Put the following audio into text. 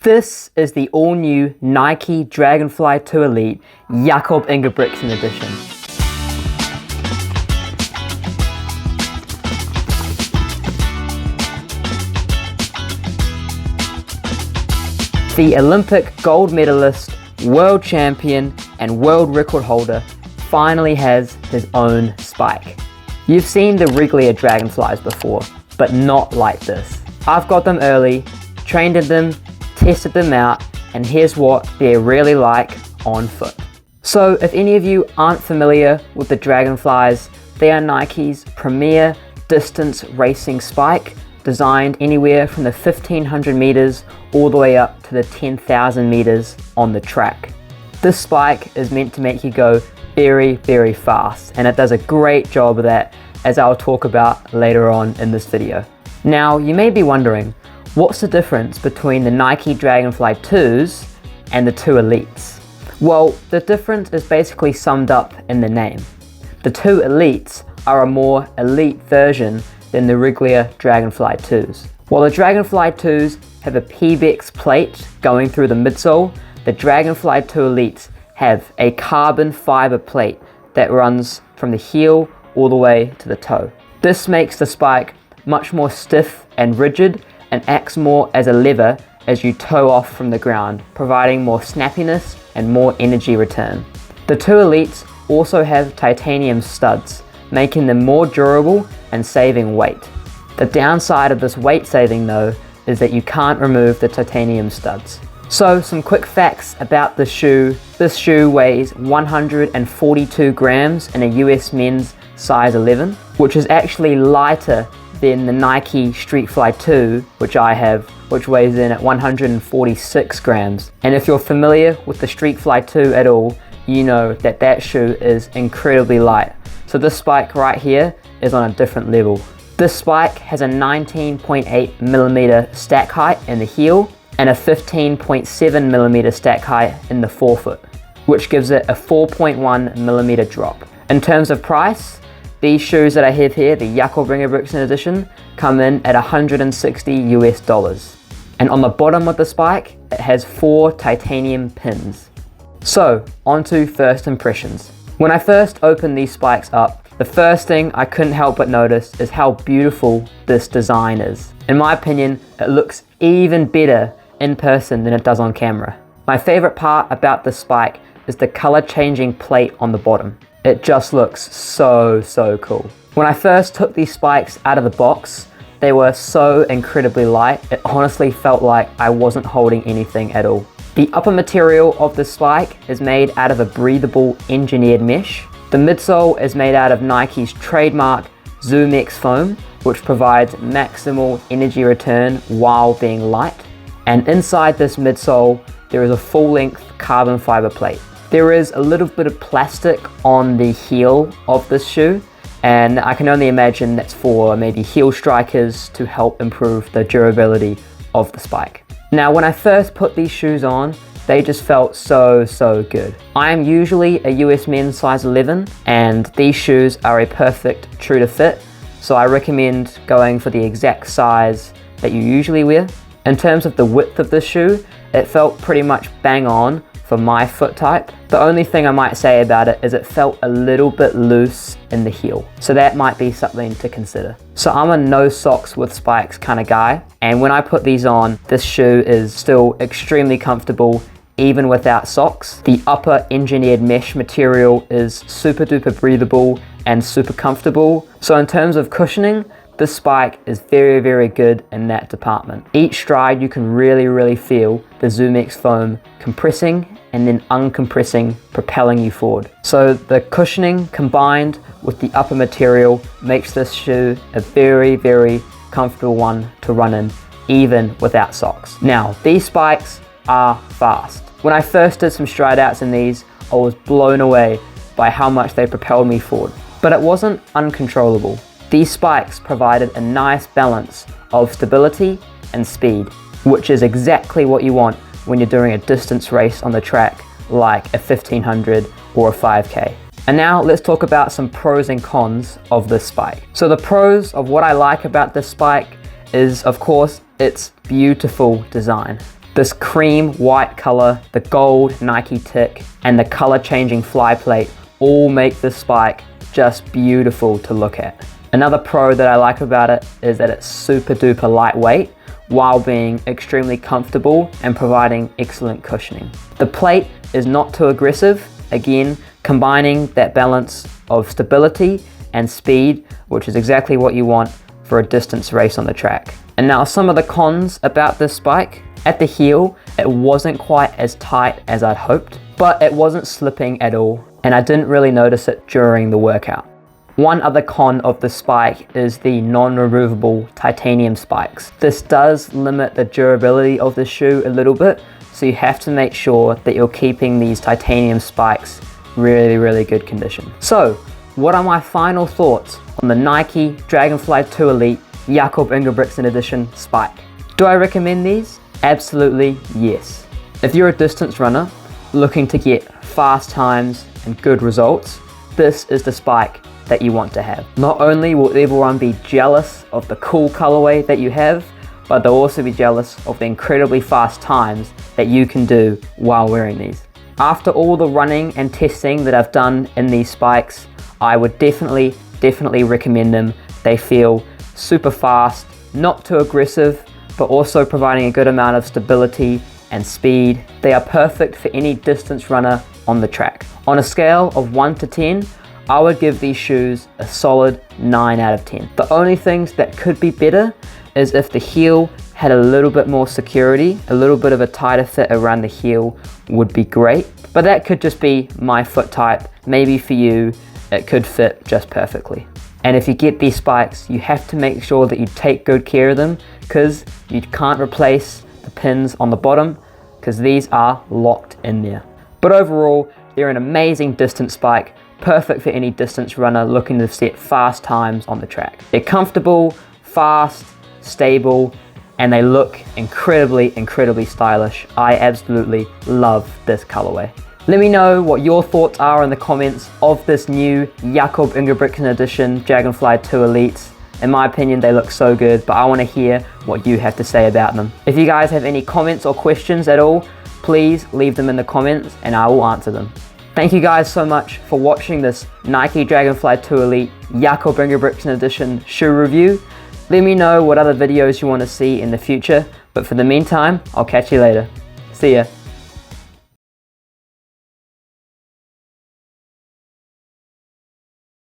This is the all-new Nike Dragonfly 2 Elite Jakob Ingebrigtsen edition. The Olympic gold medalist, world champion, and world record holder finally has his own spike. You've seen the regular Dragonflies before, but not like this. I've got them early, trained in them, tested them out, and here's what they're really like on foot. So if any of you aren't familiar with the Dragonflies, they are Nike's premier distance racing spike, designed anywhere from the 1500 meters all the way up to the 10,000 meters on the track. This spike is meant to make you go very, very fast, and it does a great job of that, as I'll talk about later on in this video. Now, you may be wondering, what's the difference between the Nike Dragonfly 2s and the 2 Elites? Well, the difference is basically summed up in the name. The 2 Elites are a more elite version than the regular Dragonfly 2s. While the Dragonfly 2s have a PBX plate going through the midsole, the Dragonfly 2 Elites have a carbon fiber plate that runs from the heel all the way to the toe. This makes the spike much more stiff and rigid and acts more as a lever as you toe off from the ground, providing more snappiness and more energy return. The 2 Elites also have titanium studs, making them more durable and saving weight. The downside of this weight saving though is that you can't remove the titanium studs. So some quick facts about this shoe. This shoe weighs 142 grams in a US men's size 11, which is actually lighter than the Nike Streetfly 2, which I have, which weighs in at 146 grams. And if you're familiar with the Streetfly 2 at all, you know that that shoe is incredibly light. So this spike right here is on a different level. This spike has a 19.8 millimeter stack height in the heel and a 15.7 millimeter stack height in the forefoot, which gives it a 4.1 millimeter drop. In terms of price, these shoes that I have here, the Jakob Ingebrigtsen edition, come in at $160 US. And on the bottom of the spike, it has 4 titanium pins. So, onto first impressions. When I first opened these spikes up, the first thing I couldn't help but notice is how beautiful this design is. In my opinion, it looks even better in person than it does on camera. My favorite part about this spike is the color changing plate on the bottom. It just looks so cool. When I first took these spikes out of the box, they were so incredibly light, it honestly felt like I wasn't holding anything at all. The upper material of the spike is made out of a breathable engineered mesh. The midsole is made out of Nike's trademark ZoomX foam, which provides maximal energy return while being light. And inside this midsole, there is a full-length carbon fiber plate. There is a little bit of plastic on the heel of this shoe, and I can only imagine that's for maybe heel strikers to help improve the durability of the spike. Now, when I first put these shoes on, they just felt so good. I am usually a US men's size 11, and these shoes are a perfect true to fit, so I recommend going for the exact size that you usually wear. In terms of the width of this shoe, it felt pretty much bang on for my foot type. The only thing I might say about it is it felt a little bit loose in the heel, so that might be something to consider. So I'm a no socks with spikes kind of guy, and when I put these on, this shoe is still extremely comfortable even without socks. The upper engineered mesh material is super duper breathable and super comfortable. So in terms of cushioning, this spike is very good in that department. Each stride you can really feel the ZoomX foam compressing and then uncompressing, propelling you forward. So the cushioning combined with the upper material makes this shoe a very comfortable one to run in, even without socks. Now, these spikes are fast. When I first did some stride outs in these, I was blown away by how much they propelled me forward. But it wasn't uncontrollable. These spikes provided a nice balance of stability and speed, which is exactly what you want when you're doing a distance race on the track like a 1500 or a 5K. And now let's talk about some pros and cons of this spike. So the pros of what I like about this spike is, of course, its beautiful design. This cream white color, the gold Nike tick, and the color changing fly plate all make this spike just beautiful to look at. Another pro that I like about it is that it's super duper lightweight while being extremely comfortable and providing excellent cushioning. The plate is not too aggressive, again combining that balance of stability and speed, which is exactly what you want for a distance race on the track. And now some of the cons about this spike. At the heel, it wasn't quite as tight as I'd hoped, but it wasn't slipping at all, and I didn't really notice it during the workout. One other con of the spike is the non-removable titanium spikes. This does limit the durability of the shoe a little bit, so you have to make sure that you're keeping these titanium spikes really good condition. So, what are my final thoughts on the Nike Dragonfly 2 Elite Jakob Ingebrigtsen edition spike? Do I recommend these? Absolutely yes. If you're a distance runner looking to get fast times and good results, this is the spike that you want to have. Not only will everyone be jealous of the cool colorway that you have, but they'll also be jealous of the incredibly fast times that you can do while wearing these. After all the running and testing that I've done in these spikes, I would definitely recommend them. They feel super fast, not too aggressive, but also providing a good amount of stability and speed. They are perfect for any distance runner on the track. On a scale of 1 to 10, I would give these shoes a solid 9 out of 10. The only things that could be better is if the heel had a little bit more security, a little bit of a tighter fit around the heel would be great. But that could just be my foot type. Maybe for you, it could fit just perfectly. And if you get these spikes, you have to make sure that you take good care of them, because you can't replace the pins on the bottom, because these are locked in there. But overall, they're an amazing distance spike, perfect for any distance runner looking to set fast times on the track. They're comfortable, fast, stable, and they look incredibly stylish. I absolutely love this colorway. Let me know what your thoughts are in the comments of this new Jakob Ingebrigtsen edition Dragonfly 2 Elites. In my opinion, they look so good, but I want to hear what you have to say about them. If you guys have any comments or questions at all, please leave them in the comments and I will answer them. Thank you guys so much for watching this Nike Dragonfly 2 Elite Jakob Ingebrigtsen edition shoe review. Let me know what other videos you want to see in the future, but for the meantime, I'll catch you later. See ya.